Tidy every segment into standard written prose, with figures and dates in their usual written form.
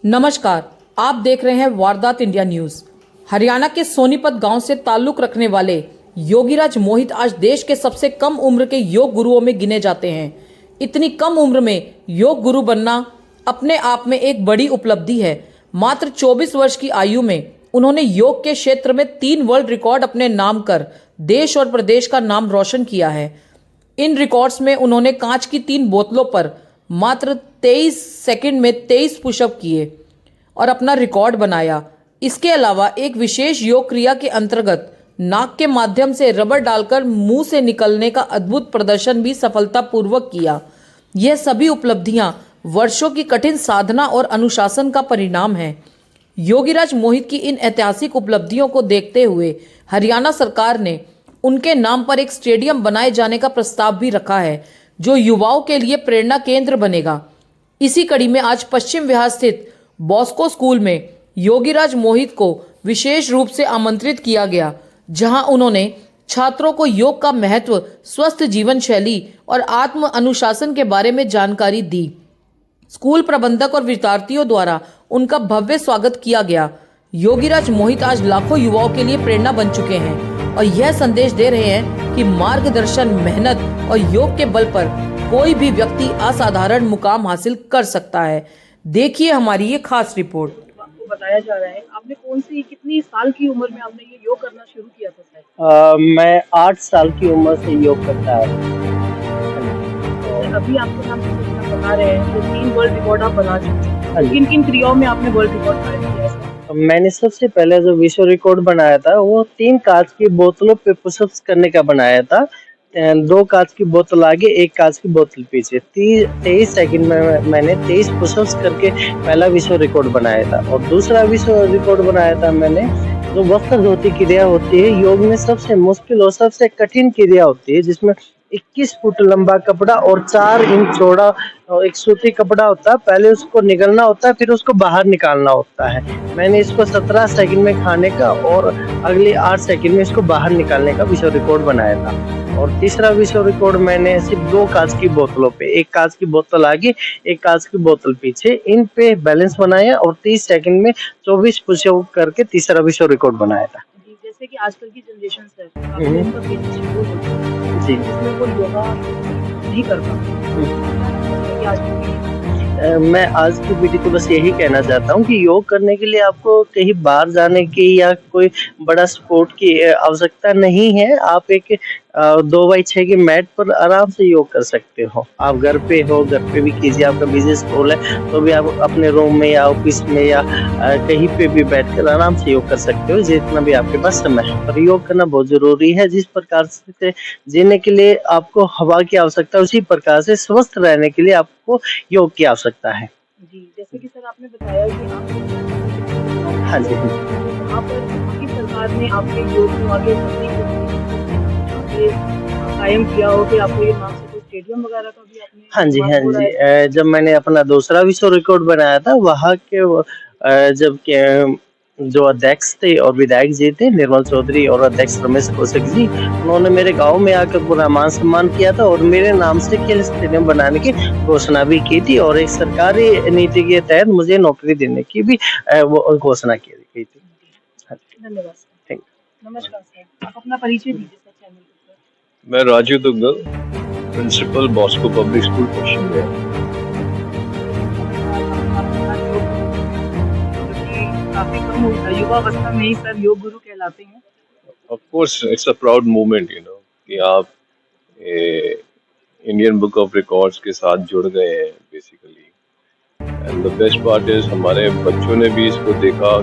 नमस्कार, आप देख रहे हैं वारदात इंडिया न्यूज। हरियाणा के सोनीपत गांव से ताल्लुक रखने वाले योगीराज मोहित आज देश के सबसे कम उम्र के योग गुरुओं में गिने जाते हैं। इतनी कम उम्र में योग गुरु बनना अपने आप में एक बड़ी उपलब्धि है। मात्र 24 वर्ष की आयु में उन्होंने योग के क्षेत्र में 3 वर्ल्ड रिकॉर्ड अपने नाम कर देश और प्रदेश का नाम रोशन किया है। इन रिकॉर्ड्स में उन्होंने कांच की 3 बोतलों पर मात्र 23 सेकंड में 23 पुशअप किए और अपना रिकॉर्ड बनाया। इसके अलावा एक विशेष योग क्रिया के अंतर्गत नाक के माध्यम से रबर डालकर मुंह से निकलने का अद्भुत प्रदर्शन भी सफलतापूर्वक किया। यह सभी उपलब्धियां वर्षों की कठिन साधना और अनुशासन का परिणाम है। योगीराज मोहित की इन ऐतिहासिक उपलब्धियों को देखते हुए हरियाणा सरकार ने उनके नाम पर एक स्टेडियम बनाए जाने का प्रस्ताव भी रखा है, जो युवाओं के लिए प्रेरणा केंद्र बनेगा। इसी कड़ी में आज पश्चिम विहार स्थित बॉस्को स्कूल में योगीराज मोहित को विशेष रूप से आमंत्रित किया गया, जहां उन्होंने छात्रों को योग का महत्व, स्वस्थ जीवन शैली और आत्म अनुशासन के बारे में जानकारी दी। स्कूल प्रबंधक और विद्यार्थियों द्वारा उनका भव्य स्वागत किया गया। योगीराज मोहित आज लाखों युवाओं के लिए प्रेरणा बन चुके हैं और यह संदेश दे रहे हैं कि मार्गदर्शन, मेहनत और योग के बल पर कोई भी व्यक्ति असाधारण मुकाम हासिल कर सकता है। देखिए हमारी ये खास रिपोर्ट। आपको बताया जा रहा है, आपने कितनी साल की उम्र में आपने ये योग करना शुरू किया था सर? मैं 8 साल की उम्र से योग करता है। अभी आपके नाम से जितना बता रहे हैं तो 3 वर्ल्ड रिकॉर्ड आप बना चुके हैं। किन किन क्रियाओं में आपने वर्ल्ड रिकॉर्ड कायम किया है? मैंने सबसे पहले जो विश्व रिकॉर्ड बनाया था वो 3 कांच की बोतलों पे पुशअप्स करने का बनाया था। 2 कांच की बोतल आगे, 1 कांच की बोतल पीछे। 23 सेकंड में मैंने 23 पुशअप्स करके पहला विश्व रिकॉर्ड बनाया था। और दूसरा विश्व रिकॉर्ड बनाया था मैंने, जो वस्त्र धोती क्रिया होती है, योग में सबसे मुश्किल और सबसे कठिन क्रिया होती है, जिसमें 21 फुट लंबा कपड़ा और 4 इंच चौड़ा और एक सूती कपड़ा होता है। पहले उसको निगलना होता है, फिर उसको बाहर निकालना होता है। मैंने इसको 17 सेकंड में खाने का और अगले 8 सेकंड में इसको बाहर निकालने का विश्व रिकॉर्ड बनाया था। और तीसरा विश्व रिकॉर्ड मैंने सिर्फ 2 कांच की बोतलों पे, 1 कांच की बोतल आगे, 1 कांच की बोतल पीछे, इन पे बैलेंस बनाया और 30 सेकंड में 24 पुशअप करके तीसरा विश्व रिकॉर्ड बनाया था। जैसे कि आजकल की जनरेशन सर, आपने इनका बेसिक शेड्यूल होता है जी, जिसमें वो योगा नहीं कर पाते। आजकल की मैं आज की पीढ़ी को बस यही कहना चाहता हूँ कि योग करने के लिए आपको कहीं बाहर जाने की या कोई बड़ा स्पोर्ट की आवश्यकता नहीं है। आप एक 2x6 की मैट पर आराम से योग कर सकते हो। आप घर पे हो, घर पे भी कीजिए। आपका बिजनेस स्कूल है तो भी आप अपने रूम में या ऑफिस में या कहीं पे भी बैठकर आराम से योग कर सकते हो, जितना भी आपके पास समय है। पर योग करना बहुत जरूरी है। जिस प्रकार से जीने के लिए आपको हवा की आवश्यकता है, उसी प्रकार से स्वस्थ रहने के लिए आपको योग की आवश्यकता है। जी, जैसे कि सर आपने बताया कि आप हाँ जी, वहाँ पर आपकी सरकार ने आपके योग को आगे कायम किया हो कि आपको ये नाम से कोई स्टेडियम वगैरह का भी आपने? हाँ जी, हाँ जी। जब मैंने अपना दूसरा विश्व रिकॉर्ड बनाया था, वहाँ के जब के जो अध्यक्ष थे और विधायक जी थे, निर्मल चौधरी और अध्यक्ष रमेश कौशिक जी, उन्होंने मेरे गांव में आकर पूरा मान सम्मान किया था और मेरे नाम से खेल स्टेडियम बनाने की घोषणा भी की थी और एक सरकारी नीति के तहत मुझे नौकरी देने की भी वो घोषणा की गई थी। धन्यवाद सर। Thank you. नमस्कार सर, आप अपना परिचय दीजिए सर चैनल पर। मैं Raju Duggal, principal Bosco public school Paschim Vihar. काफी कम युवावस्था में ही सर योग गुरु कहलाते हैं। Of course, it's a proud moment, कि आप इंडियन बुक ऑफ रिकॉर्ड्स के साथ जुड़ गए हैं basically. And the best part is हमारे बच्चों ने भी इसको देखा,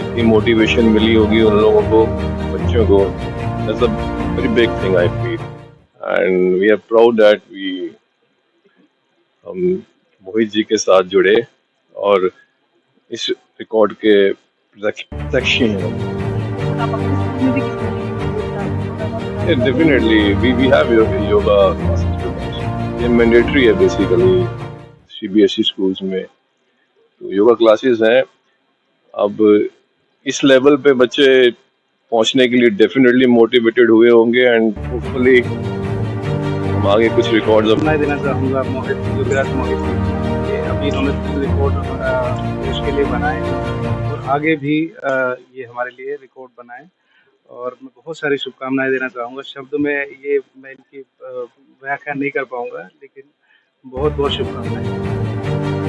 इतनी मोटिवेशन मिली होगी उन लोगों को, बच्चों को। That's a very big thing I feel, and we are proud that हम मोहित जी के साथ जुड़े और इस रिकॉर्ड के प्रत्यक्षी हैं। Definitely, we have yoga classes. ये मैंडेटरी है बेसिकली CBSE स्कूल्स में, तो योगा क्लासेस हैं। अब इस लेवल पे बच्चे पहुंचने के लिए डेफिनेटली मोटिवेटेड हुए होंगे एंड होपफुली हम आगे कुछ रिकॉर्ड्स देना चाहूँगा योगीराज मोहित कि इन्होंने 3 रिकॉर्ड देश के लिए बनाए और आगे भी ये हमारे लिए रिकॉर्ड बनाएं। और मैं बहुत सारी शुभकामनाएं देना चाहूँगा। शब्द में ये मैं इनकी व्याख्या नहीं कर पाऊँगा, लेकिन बहुत बहुत शुभकामनाएं।